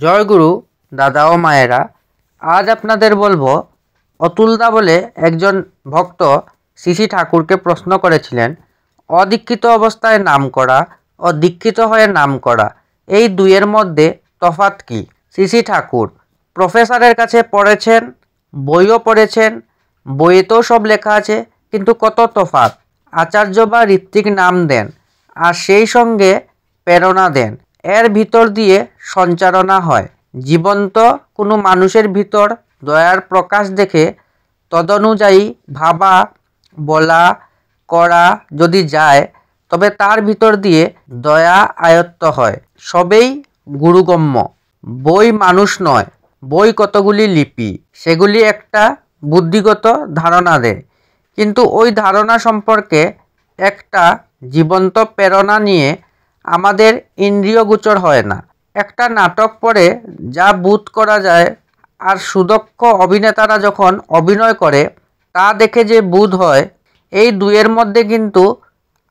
জয় গুরু দাদা ও মায়েরা, আজ আপনাদের বলবো অতুলদা বলে একজন ভক্ত শ্রী ঠাকুরকে প্রশ্ন করেছিলেন, অদীক্ষিত অবস্থায় নাম করা ও দীক্ষিত হয়ে নাম করা এই দুইয়ের মধ্যে তফাৎ কী? শ্রী ঠাকুর প্রফেসরের কাছে পড়েছেন, বইও পড়েছেন, বইয়েতেও সব লেখা আছে, কিন্তু কত তফাৎ। আচার্য বা ঋত্বিক নাম দেন আর সেই সঙ্গে প্রেরণা দেন, এর ভিতর দিয়ে সঞ্চারণা হয়। জীবন্ত কোনো মানুষের ভিতর দয়ার প্রকাশ দেখে তদনুযায়ী ভাবা, বলা, করা যদি যায়, তবে তার ভিতর দিয়ে দয়া আয়ত্ত হয়। সবেই গুরুগম্য। বই মানুষ নয়, বই কতগুলি লিপি, সেগুলি একটা বুদ্ধিগত ধারণা দেয়, কিন্তু ওই ধারণা সম্পর্কে একটা জীবন্ত প্রেরণা নিয়ে আমাদের ইন্দ্রিয়গোচর হয় না। একটা নাটক পড়ে যা বোধ করা যায় আর সুদক্ষ অভিনেতারা যখন অভিনয় করে তা দেখে যে বোধ হয়, এই দুয়ের মধ্যে কিন্তু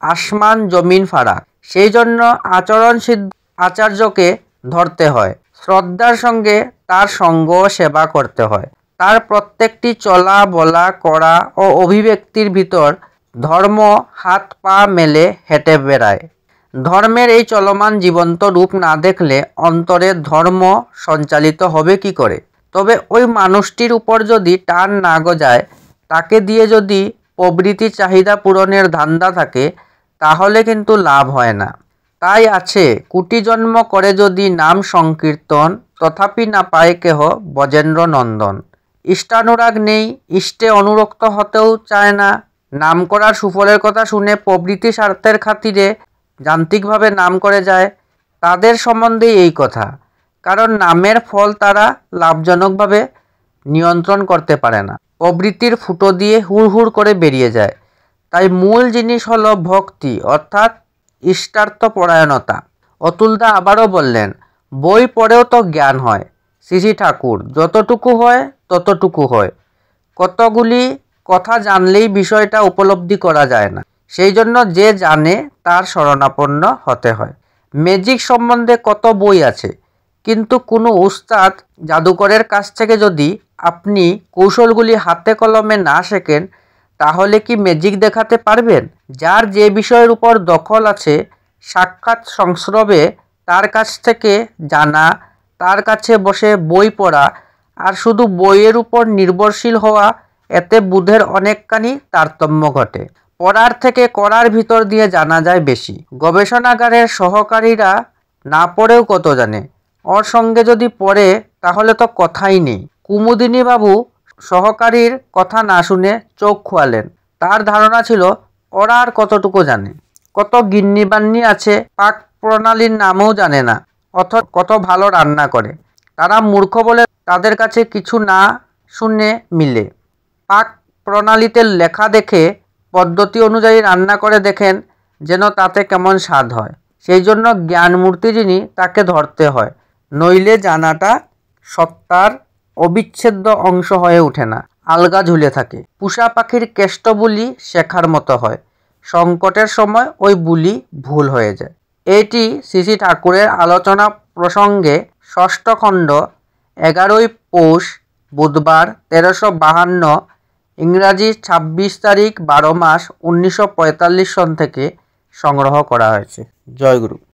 আসমান জমিন ফারাক। সেই জন্য আচরণসিদ্ধ আচার্যকে ধরতে হয়, শ্রদ্ধার সঙ্গে তার সঙ্গ ও সেবা করতে হয়। তার প্রত্যেকটি চলা, বলা, করা ও অভিব্যক্তির ভিতর ধর্ম হাত পা মেলে হেঁটে বেড়ায়। ধর্মের এই চলমান জীবন্ত রূপ না দেখলে অন্তরে ধর্ম সঞ্চালিত হবে কি করে? তবে ওই মানুষটির উপর যদি টান না গজায়, তাকে দিয়ে যদি প্রবৃত্তি চাহিদা পূরণের ধান্দা থাকে, তাহলে কিন্তু লাভ হয় না। তাই আছে, কোটি জন্ম করে যদি নাম সংকীর্তন, তথাপি না পায় কেহ ব্রজেন্দ্র নন্দন। ইষ্টানুরাগ নেই, ইষ্টে অনুরক্ত হতেও চায় না। নাম করার সুফলের কথা শুনে প্রবৃত্তি স্বার্থের খাতিরে যান্ত্রিকভাবে নাম করে যায়, তাদের সম্বন্ধে এই কথা। কারণ নামের ফল তারা লাভজনকভাবে নিয়ন্ত্রণ করতে পারে না, প্রবৃত্তির ফুটো দিয়ে হুড় হুড় করে বেরিয়ে যায়। তাই মূল জিনিস হলো ভক্তি, অর্থাৎ ইষ্টার্থ পরায়ণতা। অতুলদা আবারও বললেন, বই পড়েও তো জ্ঞান হয়। শ্রী ঠাকুর, যতটুকু হয় ততটুকু হয়। কতগুলি কথা জানলেই বিষয়টা উপলব্ধি করা যায় না, সেই জন্য যে জানে তার শরণাপন্ন হতে হয়। ম্যাজিক সম্বন্ধে কত বই আছে, কিন্তু কোনো উস্তাদ জাদুকরের কাছ থেকে যদি আপনি কৌশলগুলি হাতে কলমে না শেখেন, তাহলে কি ম্যাজিক দেখাতে পারবেন? যার যে বিষয়ের উপর দখল আছে, সাক্ষাৎ সংস্রবে তার কাছ থেকে জানা, তার কাছে বসে বই পড়া আর শুধু বইয়ের উপর নির্ভরশীল হওয়া, এতে বুধের অনেকখানি তারতম্য ঘটে। পড়ার থেকে করার ভিতর দিয়ে জানা যায় বেশি। গবেষণাগারের সহকারীরা না পড়েও কত জানে, ওর সঙ্গে যদি পড়ে তাহলে তো কথাই নেই। কুমুদিনী বাবু সহকারীর কথা না শুনে চোখ খোয়ালেন। তার ধারণা ছিল ওরা আর কতটুকু জানে। কত গিন্নিবান্নি আছে পাক প্রণালীর নামও জানে না, অথচ কত ভালো রান্না করে। তারা মূর্খ বলে তাদের কাছে কিছু না শুনে মিলে। পাক প্রণালীতে লেখা দেখে পদ্ধতি অনুযায়ী রান্না করে দেখেন যেন তাতে কেমন স্বাদ হয়। সেই জন্য জ্ঞানমূর্তি যিনি, তাকে ধরতে হয়, নইলে জানাটা সত্তার অবিচ্ছেদ্য অংশ হয়ে ওঠে না, আলগা ঝুলে থাকে। পুষা পাখির কেষ্ট বুলি শেখার মতো হয়, সংকটের সময় ওই বুলি ভুল হয়ে যায়। এটি শ্রী ঠাকুরের আলোচনা প্রসঙ্গে ষষ্ঠ খণ্ড, 11ই পৌষ বুধবার 1352, ইংরাজি 26 তারিখ 12 মাস 1945 সন থেকে সংগ্রহ করা হয়েছে। জয় গুরু।